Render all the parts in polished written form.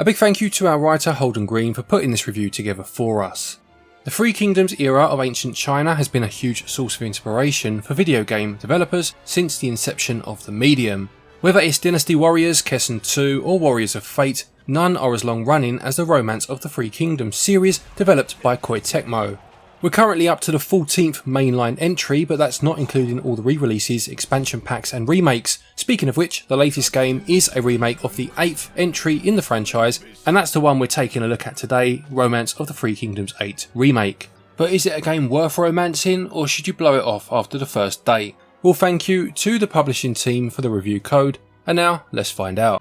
A big thank you to our writer Holden for putting this review together for us. The Three Kingdoms era of ancient China has been a huge source of inspiration for video game developers since the inception of the medium. Whether it's Dynasty Warriors, Kessen 2 or Warriors of Fate, none are as long running as the Romance of the Three Kingdoms series developed by Koei Tecmo. We're currently up to the 14th mainline entry, but that's not including all the re-releases, expansion packs and remakes. Speaking of which, the latest game is a remake of the 8th entry in the franchise, and that's the one we're taking a look at today, Romance of the Three Kingdoms 8 Remake. But is it a game worth romancing, or should you blow it off after the first day? Well, thank you to the publishing team for the review code, and now let's find out.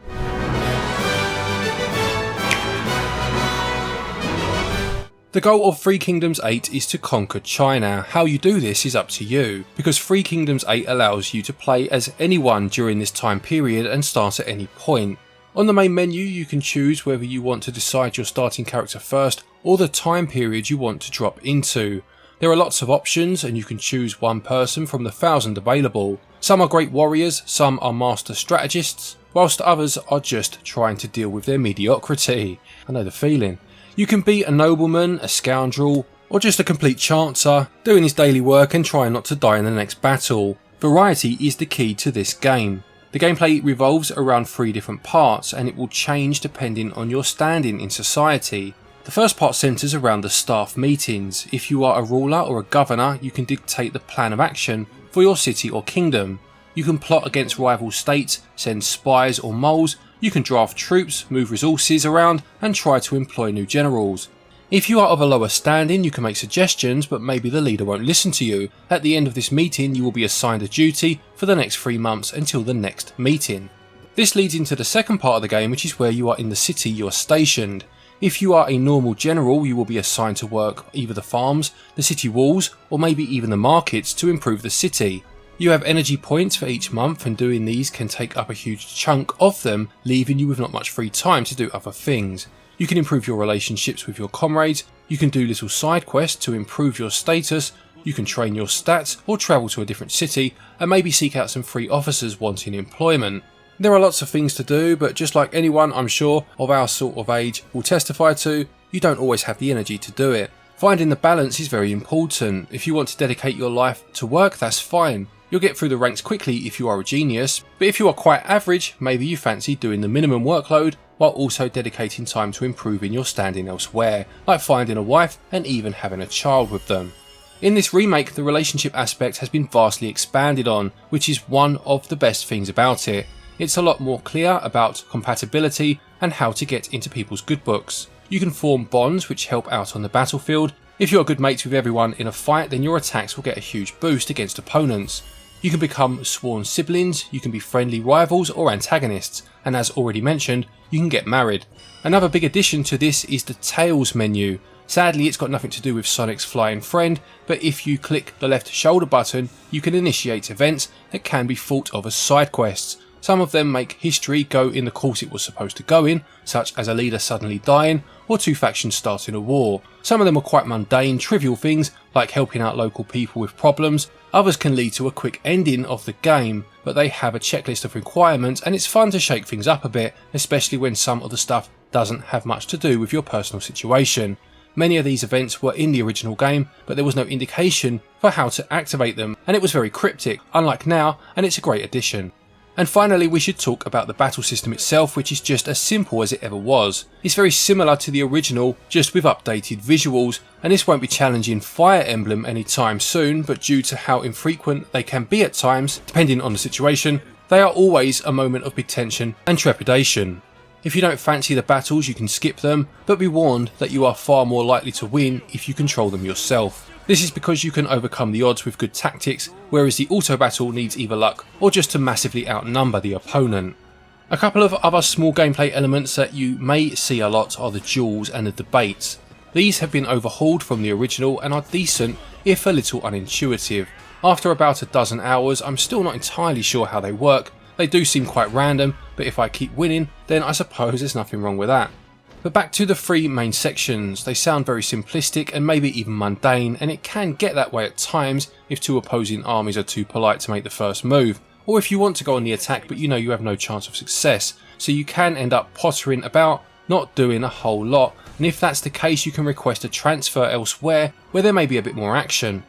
The goal of Three Kingdoms 8 is to conquer China. How you do this is up to you, because Three Kingdoms 8 allows you to play as anyone during this time period and start at any point. On the main menu you can choose whether you want to decide your starting character first or the time period you want to drop into. There are lots of options and you can choose one person from the 1,000 available. Some are great warriors, some are master strategists, whilst others are just trying to deal with their mediocrity. I know the feeling. You can be a nobleman, a scoundrel, or just a complete chancer, doing his daily work and trying not to die in the next battle. Variety is the key to this game. The gameplay revolves around 3 different parts and it will change depending on your standing in society. The first part centres around the staff meetings. If you are a ruler or a governor, you can dictate the plan of action for your city or kingdom. You can plot against rival states, send spies or moles, you can draft troops, move resources around and try to employ new generals. If you are of a lower standing you can make suggestions, but maybe the leader won't listen to you. At the end of this meeting you will be assigned a duty for the next 3 months until the next meeting. This leads into the second part of the game, which is where you are in the city you are stationed. If you are a normal general you will be assigned to work either the farms, the city walls or maybe even the markets to improve the city. You have energy points for each month and doing these can take up a huge chunk of them, leaving you with not much free time to do other things. You can improve your relationships with your comrades, you can do little side quests to improve your status, you can train your stats or travel to a different city and maybe seek out some free officers wanting employment. There are lots of things to do, but just like anyone I'm sure of our sort of age will testify to, you don't always have the energy to do it. Finding the balance is very important. If you want to dedicate your life to work, that's fine. You'll get through the ranks quickly if you are a genius, but if you are quite average, maybe you fancy doing the minimum workload while also dedicating time to improving your standing elsewhere, like finding a wife and even having a child with them. In this remake, the relationship aspect has been vastly expanded on, which is one of the best things about it. It's a lot more clear about compatibility and how to get into people's good books. You can form bonds which help out on the battlefield. If you're good mates with everyone in a fight, then your attacks will get a huge boost against opponents. You can become sworn siblings, you can be friendly rivals or antagonists, and as already mentioned, you can get married. Another big addition to this is the Tales menu. Sadly it's got nothing to do with Sonic's flying friend, but if you click the left shoulder button you can initiate events that can be thought of as side quests. Some of them make history go in the course it was supposed to go in, such as a leader suddenly dying or 2 factions starting a war. Some of them are quite mundane, trivial things like helping out local people with problems. Others can lead to a quick ending of the game, but they have a checklist of requirements and it's fun to shake things up a bit, especially when some of the stuff doesn't have much to do with your personal situation. Many of these events were in the original game, but there was no indication for how to activate them, and it was very cryptic, unlike now, and it's a great addition. And finally we should talk about the battle system itself, which is just as simple as it ever was. It's very similar to the original, just with updated visuals, and this won't be challenging Fire Emblem anytime soon, but due to how infrequent they can be at times, depending on the situation, they are always a moment of big tension and trepidation. If you don't fancy the battles you can skip them, but be warned that you are far more likely to win if you control them yourself. This is because you can overcome the odds with good tactics, whereas the auto battle needs either luck or just to massively outnumber the opponent. A couple of other small gameplay elements that you may see a lot are the duels and the debates. These have been overhauled from the original and are decent, if a little unintuitive. After about a dozen hours I'm still not entirely sure how they work. They do seem quite random, but if I keep winning then I suppose there's nothing wrong with that. But back to the 3 main sections. They sound very simplistic and maybe even mundane, and it can get that way at times if 2 opposing armies are too polite to make the first move, or if you want to go on the attack but you know you have no chance of success, so you can end up pottering about not doing a whole lot, and if that's the case you can request a transfer elsewhere where there may be a bit more action.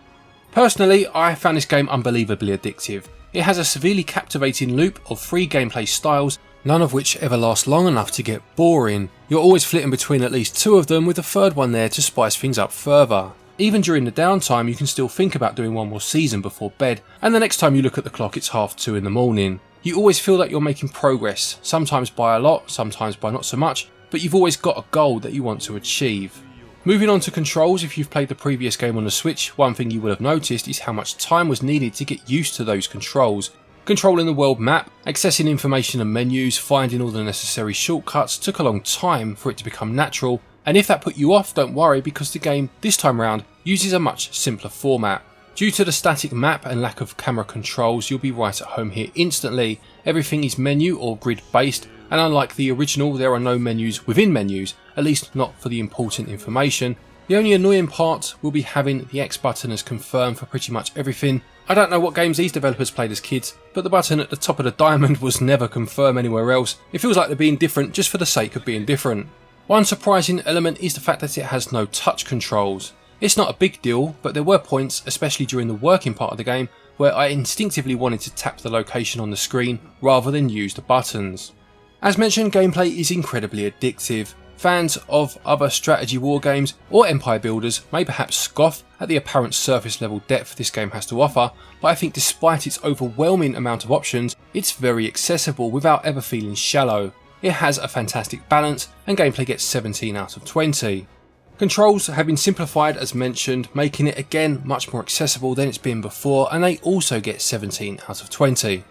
Personally, I found this game unbelievably addictive. It has a severely captivating loop of 3 gameplay styles, none of which ever last long enough to get boring. You're always flitting between at least 2 of them, with the 3rd one there to spice things up further. Even during the downtime you can still think about doing one more season before bed, and the next time you look at the clock it's 2:30 in the morning. You always feel that you're making progress, sometimes by a lot, sometimes by not so much, but you've always got a goal that you want to achieve. Moving on to controls, if you've played the previous game on the Switch, one thing you will have noticed is how much time was needed to get used to those controls. Controlling the world map, accessing information and menus, finding all the necessary shortcuts took a long time for it to become natural, and if that put you off, don't worry, because the game this time round uses a much simpler format. Due to the static map and lack of camera controls, you'll be right at home here instantly. Everything is menu or grid based, and unlike the original there are no menus within menus, at least not for the important information. The only annoying part will be having the X button as confirmed for pretty much everything. I don't know what games these developers played as kids, but the button at the top of the diamond was never confirmed anywhere else. It feels like they're being different just for the sake of being different. One surprising element is the fact that it has no touch controls. It's not a big deal, but there were points, especially during the working part of the game, where I instinctively wanted to tap the location on the screen rather than use the buttons. As mentioned, gameplay is incredibly addictive. Fans of other strategy war games or empire builders may perhaps scoff at the apparent surface level depth this game has to offer, but I think despite its overwhelming amount of options, it's very accessible without ever feeling shallow. It has a fantastic balance and gameplay gets 17 out of 20. Controls have been simplified as mentioned, making it again much more accessible than it's been before, and they also get 17 out of 20.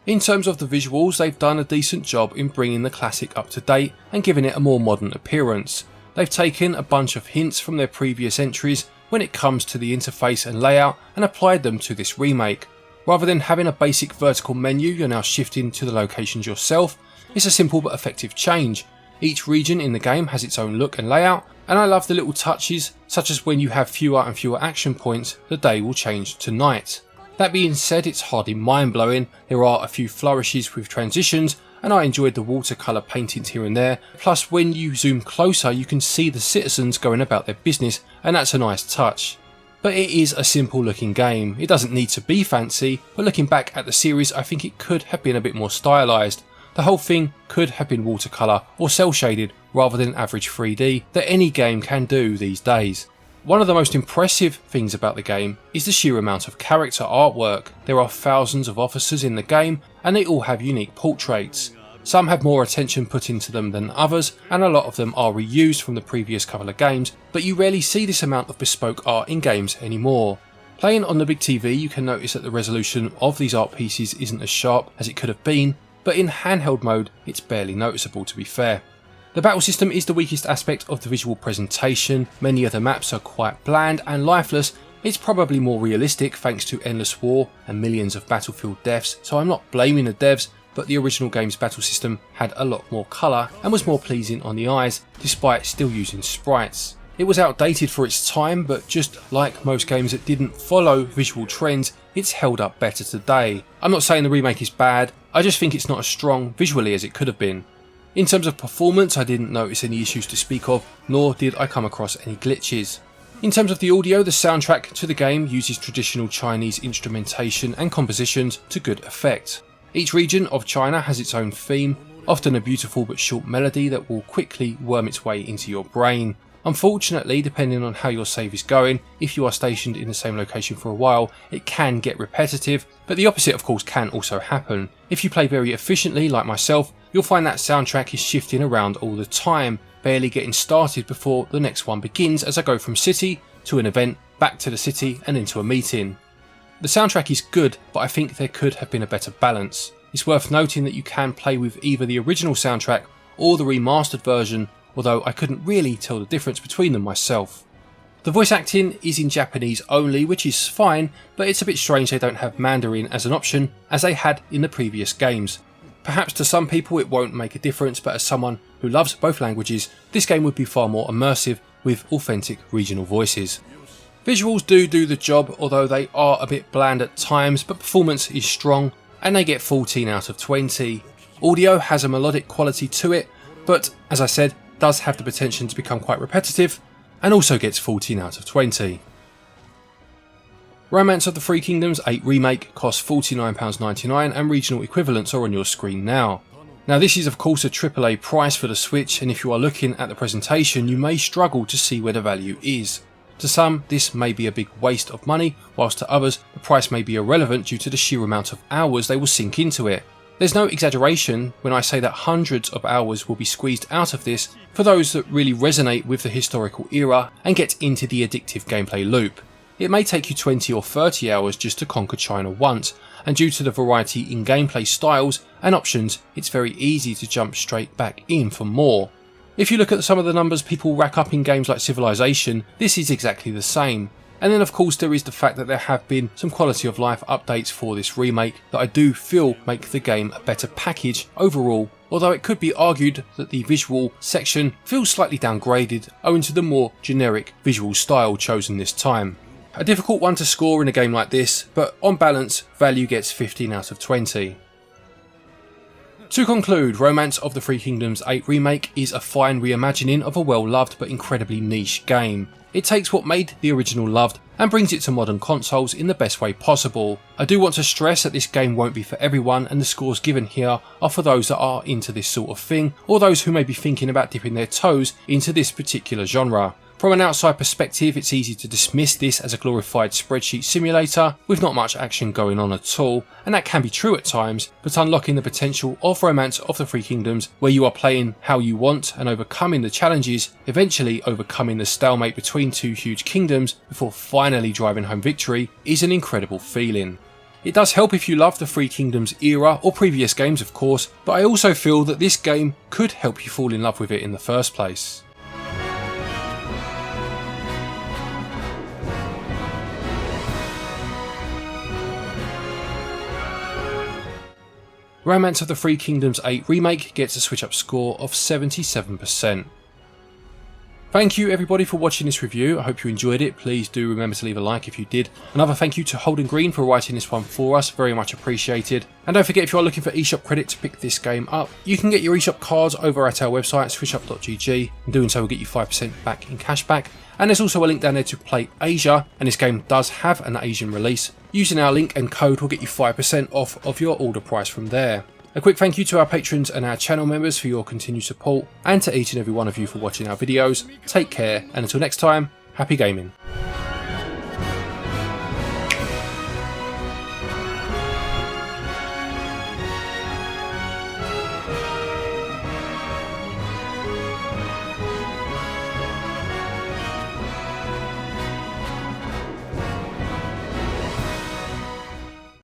In terms of the visuals, they've done a decent job in bringing the classic up to date and giving it a more modern appearance. They've taken a bunch of hints from their previous entries when it comes to the interface and layout and applied them to this remake. Rather than having a basic vertical menu you're now shifting to the locations yourself, it's a simple but effective change. Each region in the game has its own look and layout, and I love the little touches, such as when you have fewer and fewer action points, the day will change to night. That being said, it's hardly mind-blowing. There are a few flourishes with transitions, and I enjoyed the watercolour paintings here and there, plus when you zoom closer you can see the citizens going about their business, and that's a nice touch. But it is a simple looking game. It doesn't need to be fancy, but looking back at the series I think it could have been a bit more stylised. The whole thing could have been watercolour or cel shaded rather than average 3D that any game can do these days. One of the most impressive things about the game is the sheer amount of character artwork. There are thousands of officers in the game and they all have unique portraits. Some have more attention put into them than others, and a lot of them are reused from the previous couple of games, but you rarely see this amount of bespoke art in games anymore. Playing on the big TV you can notice that the resolution of these art pieces isn't as sharp as it could have been, but in handheld mode it's barely noticeable, to be fair. The battle system is the weakest aspect of the visual presentation. Many of the maps are quite bland and lifeless. It's probably more realistic thanks to endless war and millions of battlefield deaths, so I'm not blaming the devs, but the original game's battle system had a lot more colour and was more pleasing on the eyes, despite still using sprites. It was outdated for its time, but just like most games that didn't follow visual trends, it's held up better today. I'm not saying the remake is bad, I just think it's not as strong visually as it could have been. In terms of performance, I didn't notice any issues to speak of, nor did I come across any glitches. In terms of the audio, the soundtrack to the game uses traditional Chinese instrumentation and compositions to good effect. Each region of China has its own theme, often a beautiful but short melody that will quickly worm its way into your brain. Unfortunately, depending on how your save is going, if you are stationed in the same location for a while, it can get repetitive, but the opposite of course can also happen. If you play very efficiently like myself, you'll find that soundtrack is shifting around all the time, barely getting started before the next one begins as I go from city to an event, back to the city and into a meeting. The soundtrack is good, but I think there could have been a better balance. It's worth noting that you can play with either the original soundtrack or the remastered version, although I couldn't really tell the difference between them myself. The voice acting is in Japanese only, which is fine, but it's a bit strange they don't have Mandarin as an option as they had in the previous games. Perhaps to some people it won't make a difference, but as someone who loves both languages, this game would be far more immersive with authentic regional voices. Visuals do the job, although they are a bit bland at times, but performance is strong and they get 14 out of 20. Audio has a melodic quality to it, but as I said, does have the potential to become quite repetitive, and also gets 14 out of 20. Romance of the Three Kingdoms 8 Remake costs £49.99 and regional equivalents are on your screen now. Now this is of course a AAA price for the Switch, and if you are looking at the presentation you may struggle to see where the value is. To some this may be a big waste of money, whilst to others the price may be irrelevant due to the sheer amount of hours they will sink into it. There's no exaggeration when I say that hundreds of hours will be squeezed out of this for those that really resonate with the historical era and get into the addictive gameplay loop. It may take you 20 or 30 hours just to conquer China once, and due to the variety in gameplay styles and options, it's very easy to jump straight back in for more. If you look at some of the numbers people rack up in games like Civilization, this is exactly the same. And then of course there is the fact that there have been some quality of life updates for this remake that I do feel make the game a better package overall, although it could be argued that the visual section feels slightly downgraded owing to the more generic visual style chosen this time. A difficult one to score in a game like this, but on balance, value gets 15 out of 20. To conclude, Romance of the Three Kingdoms 8 Remake is a fine reimagining of a well-loved but incredibly niche game. It takes what made the original loved and brings it to modern consoles in the best way possible. I do want to stress that this game won't be for everyone, and the scores given here are for those that are into this sort of thing, or those who may be thinking about dipping their toes into this particular genre. From an outside perspective, it's easy to dismiss this as a glorified spreadsheet simulator with not much action going on at all, and that can be true at times, but unlocking the potential of Romance of the Three Kingdoms, where you are playing how you want and overcoming the challenges, eventually overcoming the stalemate between two huge kingdoms before finally driving home victory, is an incredible feeling. It does help if you love the Three Kingdoms era or previous games of course, but I also feel that this game could help you fall in love with it in the first place. Romance of the Three Kingdoms 8 Remake gets a SwitchUp score of 77%. Thank you everybody for watching this review. I hope you enjoyed it. Please do remember to leave a like if you did. Another thank you to Holden Green for writing this one for us, very much appreciated. And don't forget, if you are looking for eShop credit to pick this game up, you can get your eShop cards over at our website switchup.gg, and doing so will get you 5% back in cashback. And there's also a link down there to Play Asia, and this game does have an Asian release. Using our link and code will get you 5% off of your order price from there. A quick thank you to our patrons and our channel members for your continued support, and to each and every one of you for watching our videos. Take care, and until next time, happy gaming.